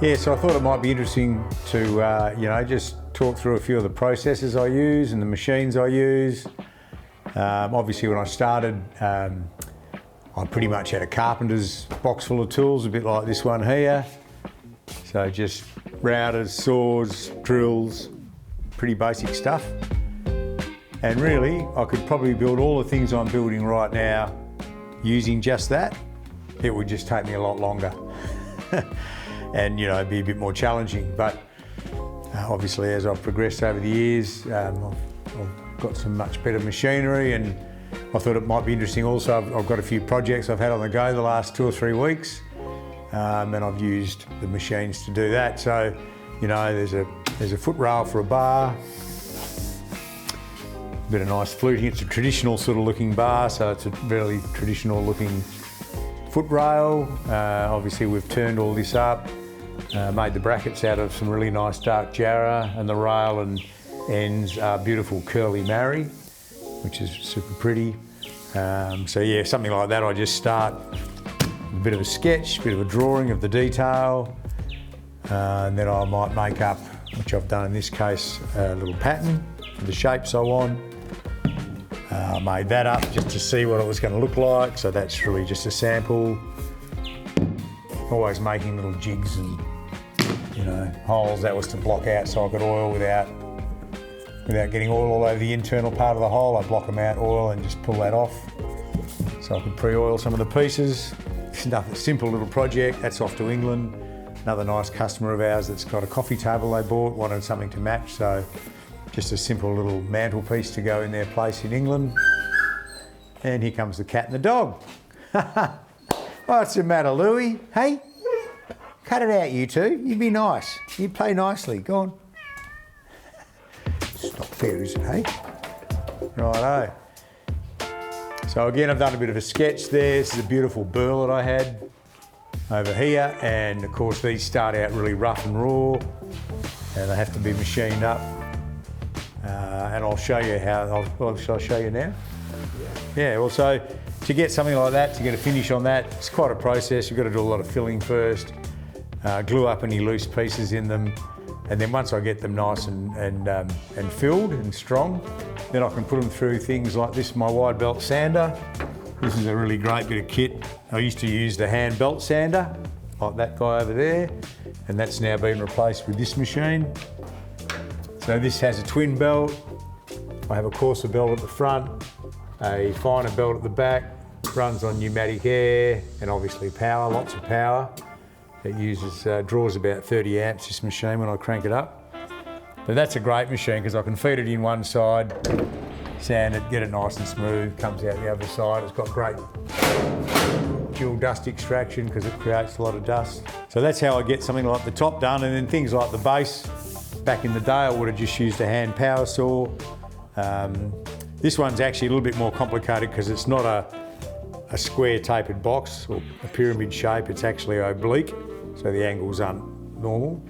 Yeah, so I thought it might be interesting to, just talk through a few of the processes I use and the machines I use. Obviously when I started, I pretty much had a carpenter's box full of tools, a bit like this one here. So just routers, saws, drills, pretty basic stuff. And really, I could probably build all the things I'm building right now using just that. It would just take me a lot longer. And be a bit more challenging. But obviously as I've progressed over the years, I've got some much better machinery, and I thought it might be interesting also. I've got a few projects I've had on the go the last 2 or 3 weeks, and I've used the machines to do that. So, there's a foot rail for a bar, a bit of nice fluting. It's a traditional sort of looking bar, so it's a really traditional looking foot rail. Obviously we've turned all this up, made the brackets out of some really nice dark JahRoc, and the rail and ends are beautiful curly marry, which is super pretty. So yeah, something like that, I just start with a bit of a sketch, a bit of a drawing of the detail, and then I might make up, which I've done in this case, a little pattern for the shapes I want. I made that up just to see what it was going to look like, so that's really just a sample. Always making little jigs and holes. That was to block out so I could oil without getting oil all over the internal part of the hole. I block them out, oil, and just pull that off so I could pre-oil some of the pieces. It's a simple little project. That's off to England. Another nice customer of ours that's got a coffee table they bought, wanted something to match, so just a simple little mantelpiece to go in their place in England. And here comes the cat and the dog. What's the matter, Louie? Hey? Cut it out, you two. You be nice. You play nicely. Go on. It's not fair, is it, hey? Righto. So again, I've done a bit of a sketch there. This is a beautiful burl that I had over here. And of course, these start out really rough and raw, and they have to be machined up. And I'll show you how, shall I show you now? Yeah, well, so to get something like that, to get a finish on that, it's quite a process. You've got to do a lot of filling first, glue up any loose pieces in them, and then once I get them nice and filled and strong, then I can put them through things like this, my wide belt sander. This is a really great bit of kit. I used to use the hand belt sander, like that guy over there, and that's now been replaced with this machine. So this has a twin belt. I have a coarser belt at the front, a finer belt at the back, runs on pneumatic air, and obviously power, lots of power. It draws about 30 amps, this machine, when I crank it up. But that's a great machine because I can feed it in one side, sand it, get it nice and smooth, comes out the other side. It's got great dual dust extraction because it creates a lot of dust. So that's how I get something like the top done, and then things like the base. Back in the day, I would have just used a hand power saw. This one's actually a little bit more complicated because it's not a square tapered box or a pyramid shape, it's actually oblique, so the angles aren't normal.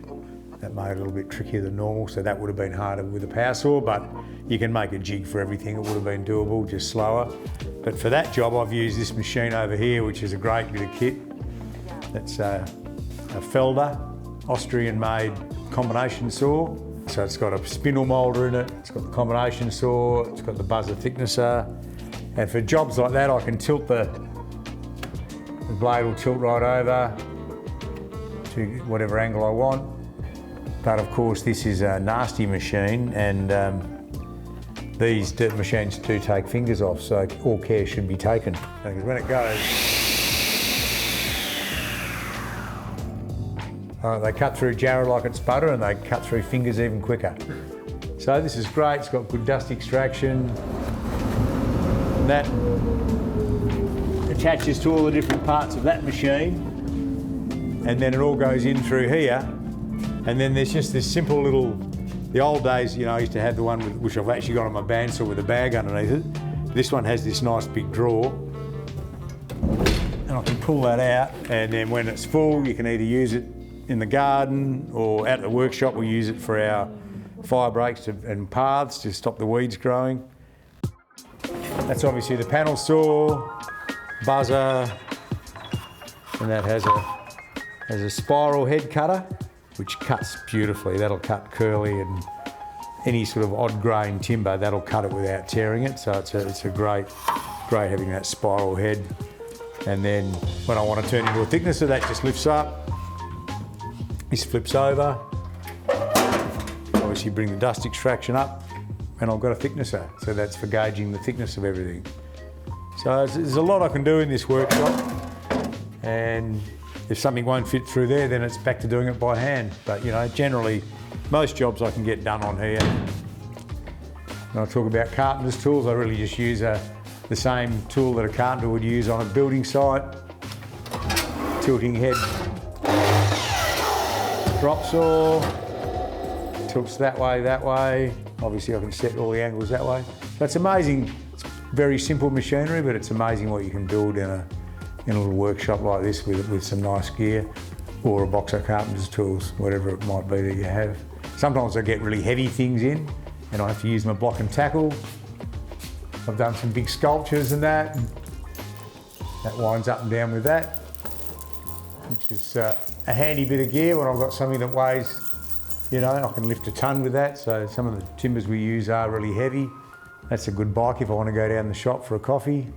That made it a little bit trickier than normal, so that would have been harder with a power saw, but you can make a jig for everything. It would have been doable, just slower. But for that job, I've used this machine over here, which is a great bit of kit. That's a Felder, Austrian-made combination saw. So it's got a spindle moulder in it, it's got the combination saw, it's got the buzzer thicknesser. And for jobs like that, I can tilt the blade will tilt right over to whatever angle I want. But of course, this is a nasty machine, and these machines do take fingers off, so all care should be taken. Because when it goes, they cut through JahRoc like it's butter, and they cut through fingers even quicker. So this is great, it's got good dust extraction. And that attaches to all the different parts of that machine, and then it all goes in through here. And then there's just this simple little, the old days, I used to have the one which I've actually got on my bandsaw with a bag underneath it. This one has this nice big drawer, and I can pull that out, and then when it's full, you can either use it in the garden or out at the workshop. We use it for our fire breaks and paths to stop the weeds growing. That's obviously the panel saw, buzzer, and that has a spiral head cutter. which cuts beautifully. That'll cut curly and any sort of odd grain timber, that'll cut it without tearing it. So it's a great having that spiral head. And then when I want to turn into a thicknesser, that just lifts up. This flips over. Obviously bring the dust extraction up and I've got a thicknesser. So that's for gauging the thickness of everything. So there's a lot I can do in this workshop. And if something won't fit through there, then it's back to doing it by hand. But you know, generally, most jobs I can get done on here. When I talk about carpenter's tools, I really just use the same tool that a carpenter would use on a building site. Tilting head, drop saw, tilts that way. Obviously I can set all the angles that way. So it's amazing, it's very simple machinery, but it's amazing what you can build in a little workshop like this with some nice gear, or a box of carpenter's tools, whatever it might be that you have. Sometimes I get really heavy things in and I have to use my block and tackle. I've done some big sculptures and that winds up and down with that, which is a handy bit of gear when I've got something that weighs, you know, I can lift a ton with that. So some of the timbers we use are really heavy. That's a good bike if I want to go down the shop for a coffee.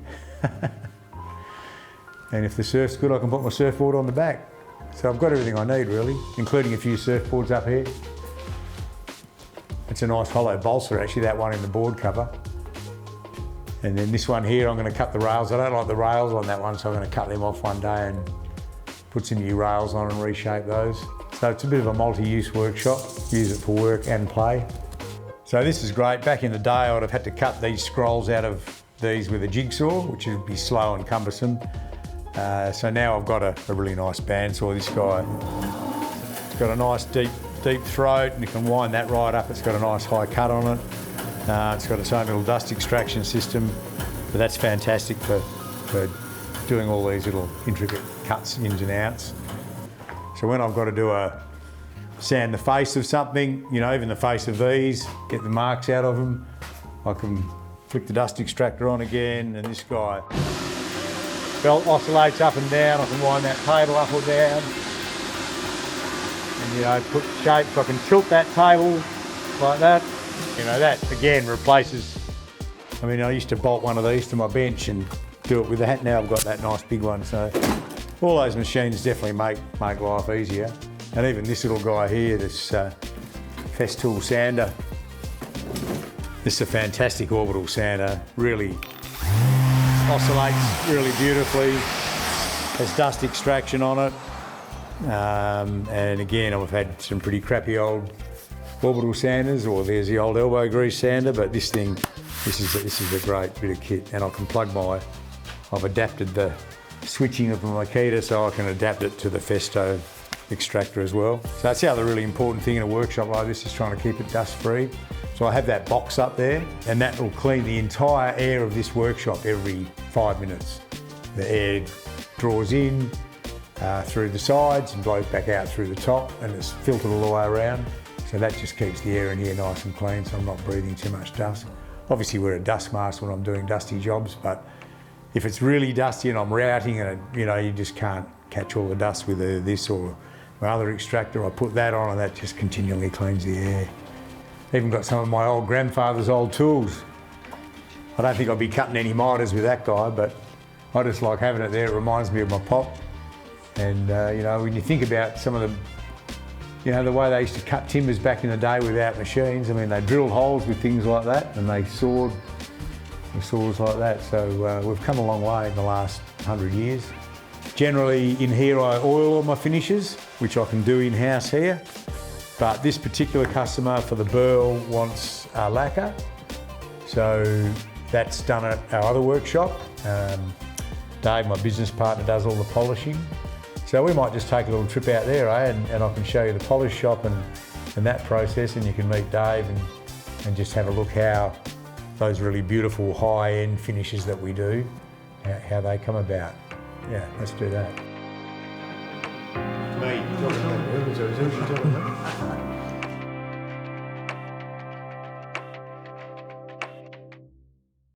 And if the surf's good, I can put my surfboard on the back. So I've got everything I need really, including a few surfboards up here. It's a nice hollow balsa actually, that one in the board cover. And then this one here, I'm going to cut the rails. I don't like the rails on that one, so I'm going to cut them off one day and put some new rails on and reshape those. So it's a bit of a multi-use workshop. Use it for work and play. So this is great. Back in the day, I would have had to cut these scrolls out of these with a jigsaw, which would be slow and cumbersome. So now I've got a really nice bandsaw. This guy, it's got a nice deep throat and you can wind that right up. It's got a nice high cut on it. It's got its own little dust extraction system, but that's fantastic for doing all these little intricate cuts, ins and outs. So when I've got to sand the face of something, you know, even the face of these, get the marks out of them, I can flick the dust extractor on again, and this guy belt oscillates up and down. I can wind that table up or down, and you know, put shapes. I can tilt that table like that. You know, that again replaces, I mean, I used to bolt one of these to my bench and do it with that. Now I've got that nice big one. So all those machines definitely make life easier. And even this little guy here, this Festool sander. This is a fantastic orbital sander. Really oscillates really beautifully. Has dust extraction on it. And again, I've had some pretty crappy old orbital sanders, or there's the old elbow grease sander, but this is a great bit of kit. And I can I've adapted the switching of the Makita so I can adapt it to the Festo extractor as well. So that's the other really important thing in a workshop like this, is trying to keep it dust free. So I have that box up there, and that will clean the entire air of this workshop every 5 minutes. The air draws in through the sides and blows back out through the top, and it's filtered all the way around. So that just keeps the air in here nice and clean, so I'm not breathing too much dust. Obviously wear a dust mask when I'm doing dusty jobs, but if it's really dusty and I'm routing and you know, you just can't catch all the dust with this or my other extractor, I put that on and that just continually cleans the air. Even got some of my old grandfather's old tools. I don't think I'll be cutting any miters with that guy, but I just like having it there. It reminds me of my pop. And you know, when you think about some of the, you know, the way they used to cut timbers back in the day without machines, I mean, they drilled holes with things like that and they sawed with saws like that. So we've come a long way in the last 100 years. Generally in here I oil all my finishes, which I can do in-house here. But this particular customer for the burl wants a lacquer. So that's done at our other workshop. Dave, my business partner, does all the polishing. So we might just take a little trip out there, and I can show you the polish shop and that process, and you can meet Dave and just have a look how those really beautiful high-end finishes that we do, how they come about. Yeah, let's do that. Me.